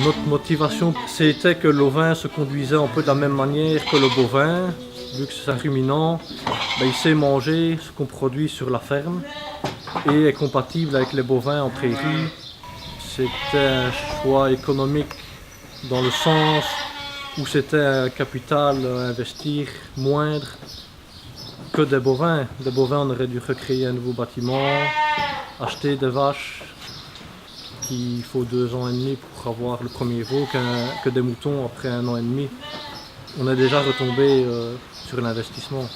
Notre motivation, c'était que l'ovin se conduisait un peu de la même manière que le bovin. Vu que c'est un ruminant, il sait manger ce qu'on produit sur la ferme et est compatible avec les bovins en prairie. C'était un choix économique dans le sens où c'était un capital à investir moindre que des bovins. Des bovins, on aurait dû recréer un nouveau bâtiment, acheter des vaches, qu'il faut 2 ans et demi pour avoir le premier veau, que des moutons après 1 an et demi. On est déjà retombé sur l'investissement.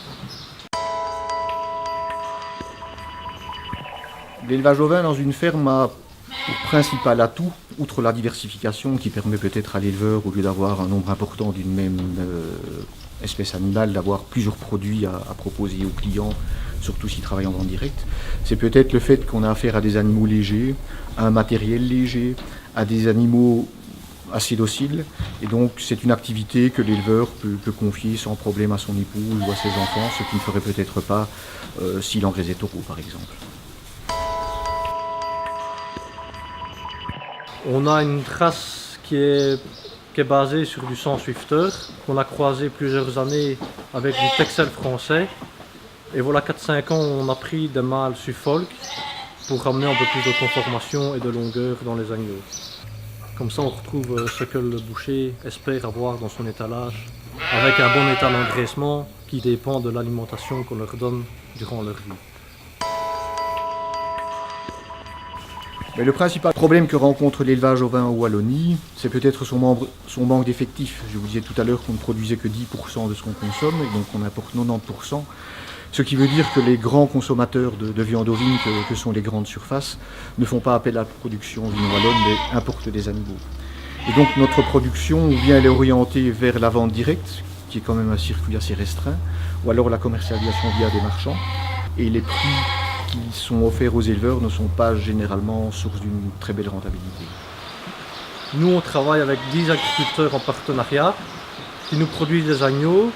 L'élevage ovin dans une ferme a pour principal atout, outre la diversification qui permet peut-être à l'éleveur, au lieu d'avoir un nombre important d'une même espèce animale, d'avoir plusieurs produits à proposer aux clients, surtout s'ils travaillent en vente directe, c'est peut-être le fait qu'on a affaire à des animaux légers, à un matériel léger, à des animaux assez dociles, et donc c'est une activité que l'éleveur peut confier sans problème à son épouse ou à ses enfants, ce qu'il ne ferait peut-être pas s'il engrais des taureaux par exemple. On a une race qui est basée sur du sang swifter, qu'on a croisé plusieurs années avec du Texel français. Et voilà 4-5 ans, on a pris des mâles Suffolk pour ramener un peu plus de conformation et de longueur dans les agneaux. Comme ça, on retrouve ce que le boucher espère avoir dans son étalage, avec un bon état d'engraissement qui dépend de l'alimentation qu'on leur donne durant leur vie. Mais le principal problème que rencontre l'élevage ovin en Wallonie, c'est peut-être son manque d'effectifs. Je vous disais tout à l'heure qu'on ne produisait que 10% de ce qu'on consomme, et donc on importe 90%. Ce qui veut dire que les grands consommateurs de viande ovine, que sont les grandes surfaces, ne font pas appel à la production ovine wallonne, mais importent des animaux. Et donc notre production, ou bien elle est orientée vers la vente directe, qui est quand même un circuit assez restreint, ou alors la commercialisation via des marchands, et les prix qui sont offerts aux éleveurs ne sont pas généralement source d'une très belle rentabilité. Nous, on travaille avec 10 agriculteurs en partenariat qui nous produisent des agneaux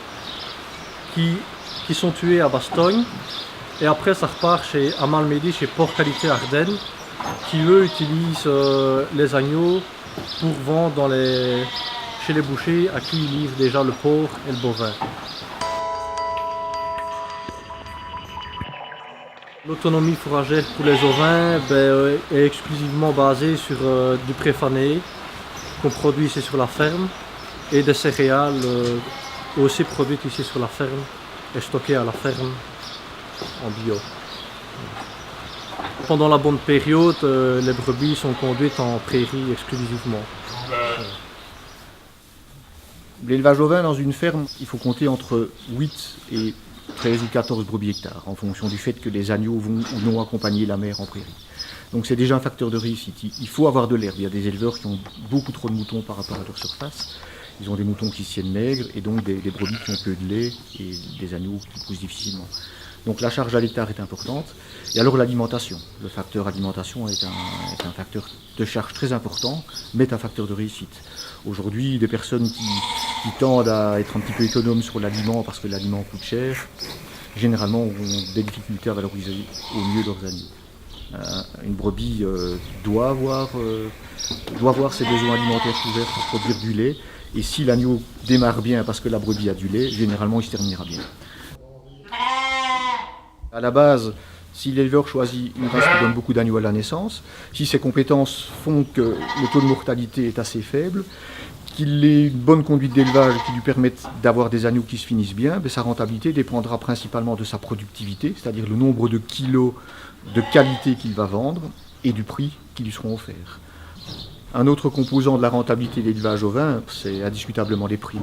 qui sont tués à Bastogne. Et après, ça repart chez Amal Mehdi, chez Porc Qualité Ardennes, qui eux utilisent les agneaux pour vendre chez les bouchers à qui ils livrent déjà le porc et le bovin. L'autonomie fourragère pour les ovins est exclusivement basée sur du préfané qu'on produit ici sur la ferme et des céréales aussi produites ici sur la ferme et stockées à la ferme en bio. Pendant la bonne période, les brebis sont conduites en prairie exclusivement. L'élevage ovin dans une ferme, il faut compter entre 8 et 13 ou 14 brebis hectares, en fonction du fait que les agneaux vont ou non accompagner la mère en prairie. Donc c'est déjà un facteur de réussite. Il faut avoir de l'herbe. Il y a des éleveurs qui ont beaucoup trop de moutons par rapport à leur surface. Ils ont des moutons qui se tiennent maigres et donc des brebis qui ont peu de lait et des agneaux qui poussent difficilement. Donc la charge à l'hectare est importante. Et alors l'alimentation. Le facteur alimentation est un facteur de charge très important, mais est un facteur de réussite. Aujourd'hui, des personnes qui tendent à être un petit peu économes sur l'aliment parce que l'aliment coûte cher, généralement ont des difficultés à valoriser au mieux leurs agneaux. Une brebis doit avoir ses besoins alimentaires couverts pour produire du lait. Et si l'agneau démarre bien parce que la brebis a du lait, généralement il se terminera bien. À la base, si l'éleveur choisit une race qui donne beaucoup d'agneaux à la naissance, si ses compétences font que le taux de mortalité est assez faible, qu'il ait une bonne conduite d'élevage qui lui permette d'avoir des agneaux qui se finissent bien, sa rentabilité dépendra principalement de sa productivité, c'est-à-dire le nombre de kilos de qualité qu'il va vendre et du prix qui lui seront offerts. Un autre composant de la rentabilité de l'élevage ovin, c'est indiscutablement les primes.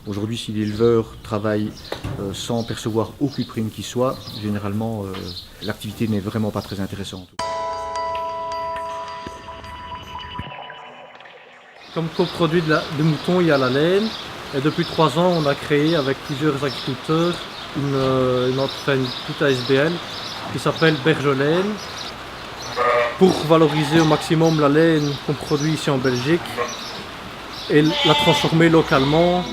Aujourd'hui, si l'éleveur travaille sans percevoir aucune prime qui soit, généralement l'activité n'est vraiment pas très intéressante. Comme coproduit de mouton, il y a la laine. Et depuis 3 ans, on a créé avec plusieurs agriculteurs une toute ASBL qui s'appelle Bergelaine, pour valoriser au maximum la laine qu'on produit ici en Belgique et la transformer localement.